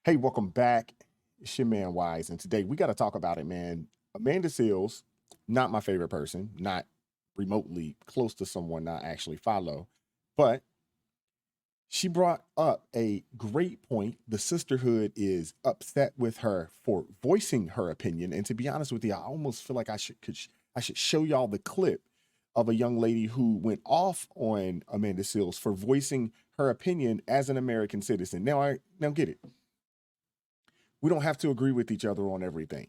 Hey, welcome back. It's your man Wise, and today we got to talk about it, man. Amanda Seals, not my favorite person, not remotely close to someone I actually follow, but she brought up a great point. The sisterhood is upset with her for voicing her opinion, and to be honest with you, I almost feel like I should show y'all the clip of a young lady who went off on Amanda Seals for voicing her opinion as an American citizen. Now get it. We don't have to agree with each other on everything.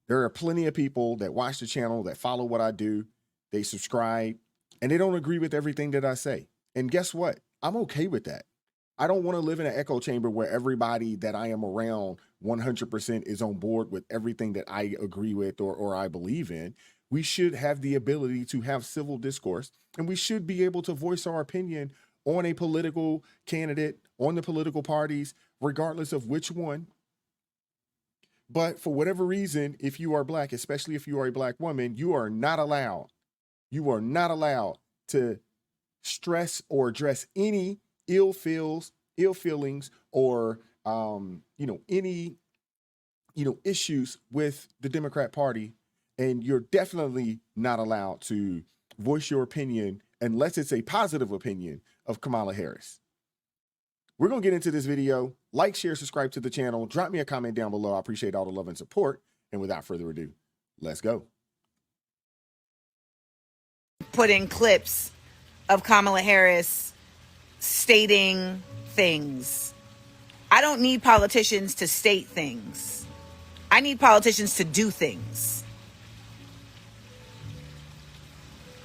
There are plenty of people that watch the channel, that follow what I do, they subscribe, and they don't agree with everything that I say. And guess what? I'm okay with that. I don't want to live in an echo chamber where everybody that I am around 100% is on board with everything that I agree with or I believe in. We should have the ability to have civil discourse, and we should be able to voice our opinion on a political candidate, on the political parties, regardless of which one. But for whatever reason, if you are black, especially if you are a black woman, you are not allowed to stress or address any ill feelings, or any issues with the Democrat Party, and you're definitely not allowed to voice your opinion unless it's a positive opinion of Kamala Harris. We're going to get into this video. Like, share, subscribe to the channel. Drop me a comment down below. I appreciate all the love and support. And without further ado, let's go. Put in clips of Kamala Harris stating things. I don't need politicians to state things. I need politicians to do things.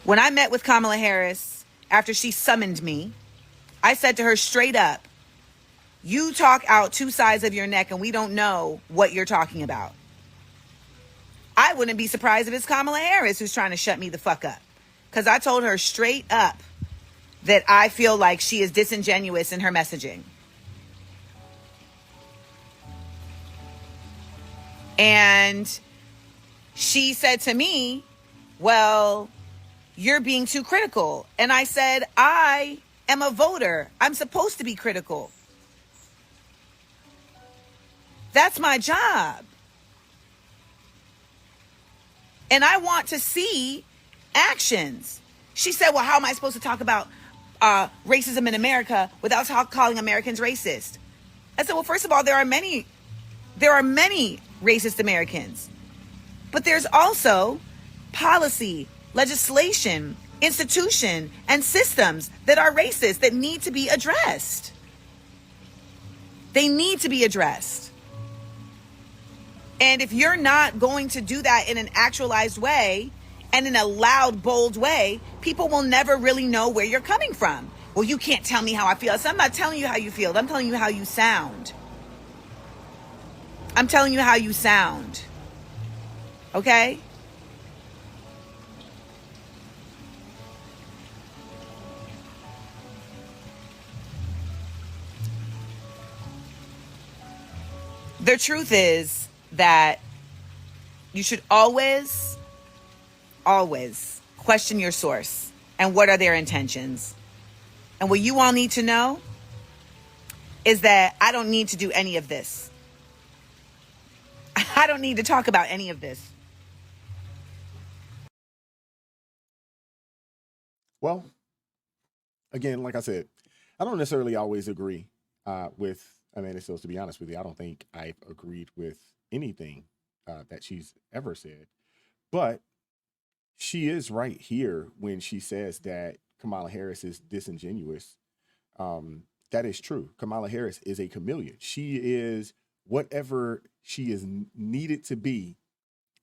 When I met with Kamala Harris after she summoned me, I said to her straight up, you talk out two sides of your neck and we don't know what you're talking about. I wouldn't be surprised if it's Kamala Harris who's trying to shut me the fuck up. Because I told her straight up that I feel like she is disingenuous in her messaging. And she said to me, well, you're being too critical. And I said, I am a voter. I'm supposed to be critical. That's my job. And I want to see actions. She said, well, how am I supposed to talk about racism in America without calling Americans racist? I said, well, first of all, there are many racist Americans, but there's also policy, legislation, institution, and systems that are racist that need to be addressed. They need to be addressed. And if you're not going to do that in an actualized way and in a loud, bold way, people will never really know where you're coming from. Well, you can't tell me how I feel. So I'm not telling you how you feel. I'm telling you how you sound. I'm telling you how you sound. Okay? The truth is that you should always question your source and what are their intentions. And what you all need to know is that I don't need to do any of this. I don't need to talk about any of this. Well, again, like I said, I don't necessarily always agree with Amanda Seals, to be honest with you. I don't think I've agreed with anything that she's ever said. But she is right here when she says that Kamala Harris is disingenuous. That is true. Kamala Harris is a chameleon. She is whatever she is needed to be,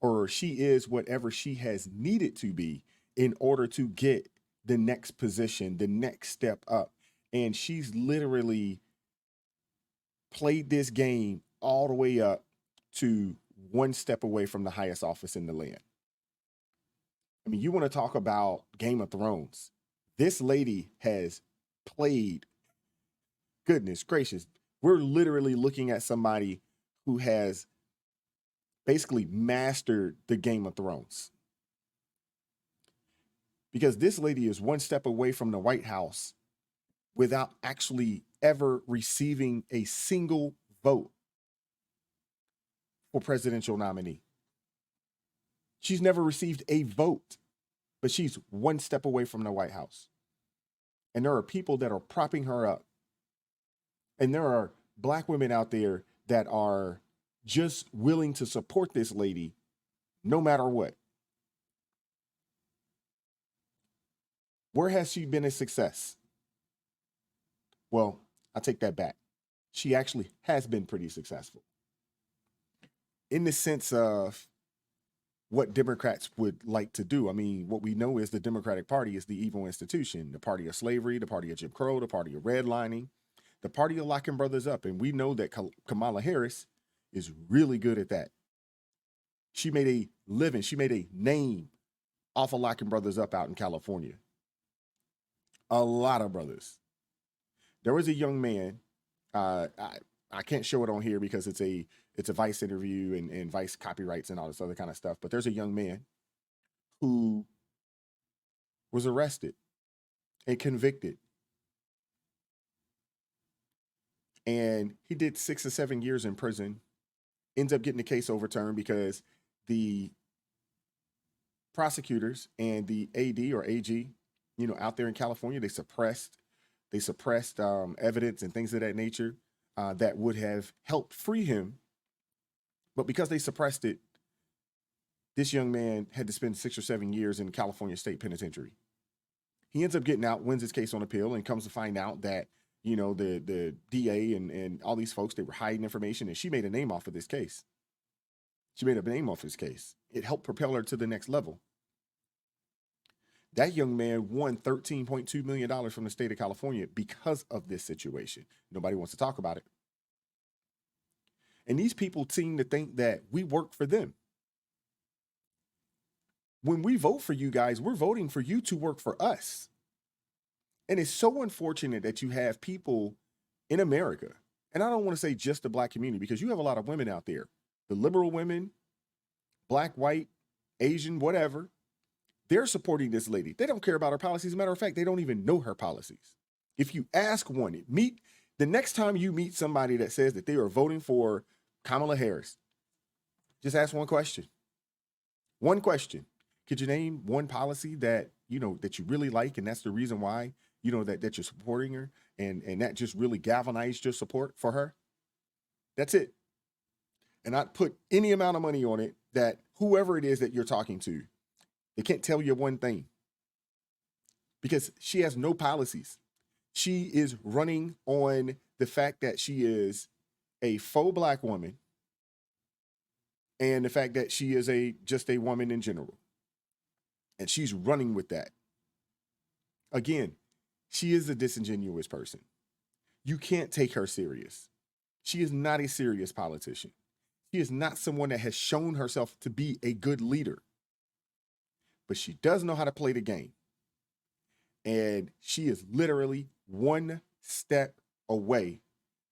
or she is whatever she has needed to be in order to get the next position, the next step up. And she's literally played this game all the way up to one step away from the highest office in the land. I mean, you want to talk about Game of Thrones. This lady has played, goodness gracious, we're literally looking at somebody who has basically mastered the Game of Thrones. Because this lady is one step away from the White House without actually ever receiving a single vote for presidential nominee. She's never received a vote, but she's one step away from the White House. And there are people that are propping her up. And there are black women out there that are just willing to support this lady no matter what. Where has she been a success? Well, I take that back. She actually has been pretty successful in the sense of what Democrats would like to do. I mean, what we know is the Democratic Party is the evil institution, the party of slavery, the party of Jim Crow, the party of redlining, the party of locking brothers up. And we know that Kamala Harris is really good at that. She made a living, she made a name off of locking brothers up out in California. A lot of brothers. There was a young man, I can't show it on here because it's a Vice interview and Vice copyrights and all this other kind of stuff. But there's a young man who was arrested and convicted. And he did 6 or 7 years in prison, ends up getting the case overturned because the prosecutors and the AD or AG, out there in California, they suppressed evidence and things of that nature that would have helped free him. But because they suppressed it, this young man had to spend 6 or 7 years in California State Penitentiary. He ends up getting out, wins his case on appeal, and comes to find out that, the DA and all these folks, they were hiding information, and she made a name off of this case. She made a name off of this case. It helped propel her to the next level. That young man won $13.2 million from the state of California because of this situation. Nobody wants to talk about it. And these people seem to think that we work for them. When we vote for you guys, we're voting for you to work for us. And it's so unfortunate that you have people in America, and I don't want to say just the black community, because you have a lot of women out there, the liberal women, black, white, Asian, whatever. They're supporting this lady. They don't care about her policies. As a matter of fact, they don't even know her policies. If you ask one, the next time you meet somebody that says that they are voting for Kamala Harris, just ask one question. One question. Could you name one policy that you really like, and that's the reason why, that you're supporting her, and that just really galvanized your support for her? That's it. And I'd put any amount of money on it that whoever it is that you're talking to, they can't tell you one thing, because she has no policies. She is running on the fact that she is a faux black woman and the fact that she is just a woman in general. And she's running with that. Again, she is a disingenuous person. You can't take her serious. She is not a serious politician. She is not someone that has shown herself to be a good leader. But she does know how to play the game. And she is literally one step away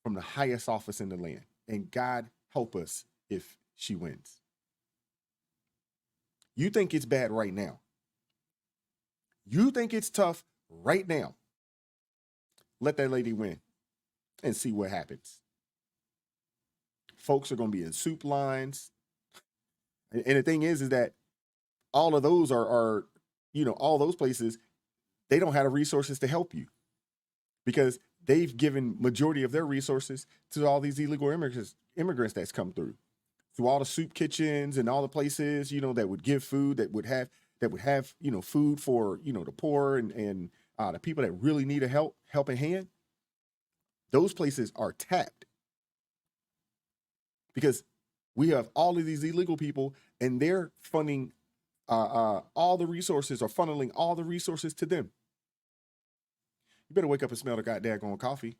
from the highest office in the land. And God help us if she wins. You think it's bad right now. You think it's tough right now. Let that lady win and see what happens. Folks are going to be in soup lines. And the thing is that all of those are all those places, they don't have the resources to help you, because they've given majority of their resources to all these illegal immigrants that's come through all the soup kitchens and all the places, that would give food, that would have food for, the poor and the people that really need a helping hand. Those places are tapped because we have all of these illegal people, and they're funding all the resources, or funneling all the resources to them. You better wake up and smell the goddamn coffee.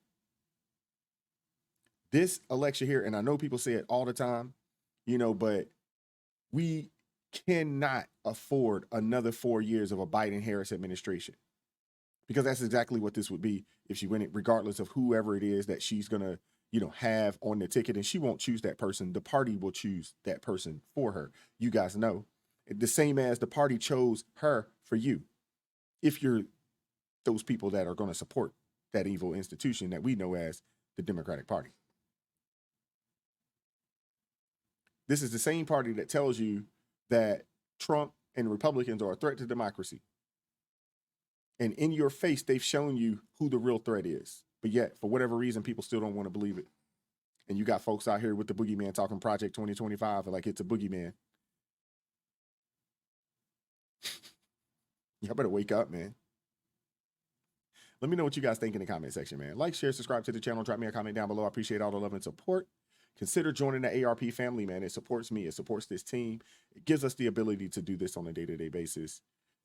This election here, and I know people say it all the time, but we cannot afford another 4 years of a Biden-Harris administration, because that's exactly what this would be if she win it, regardless of whoever it is that she's going to, have on the ticket. And she won't choose that person. The party will choose that person for her. You guys know. The same as the party chose her for you, if you're those people that are going to support that evil institution that we know as the Democratic Party. This is the same party that tells you that Trump and Republicans are a threat to democracy. And in your face, they've shown you who the real threat is. But yet, for whatever reason, people still don't want to believe it. And you got folks out here with the boogeyman talking Project 2025 like it's a boogeyman. Y'all better wake up, man. Let me know what you guys think in the comment section, man. Like, share, subscribe to the channel. Drop me a comment down below. I appreciate all the love and support. Consider joining the ARP family, man. It supports me. It supports this team. It gives us the ability to do this on a day-to-day basis.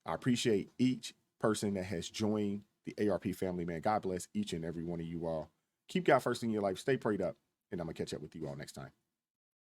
I appreciate each person that has joined the ARP family, man. God bless each and every one of you all. Keep God first in your life. Stay prayed up. And I'm going to catch up with you all next time.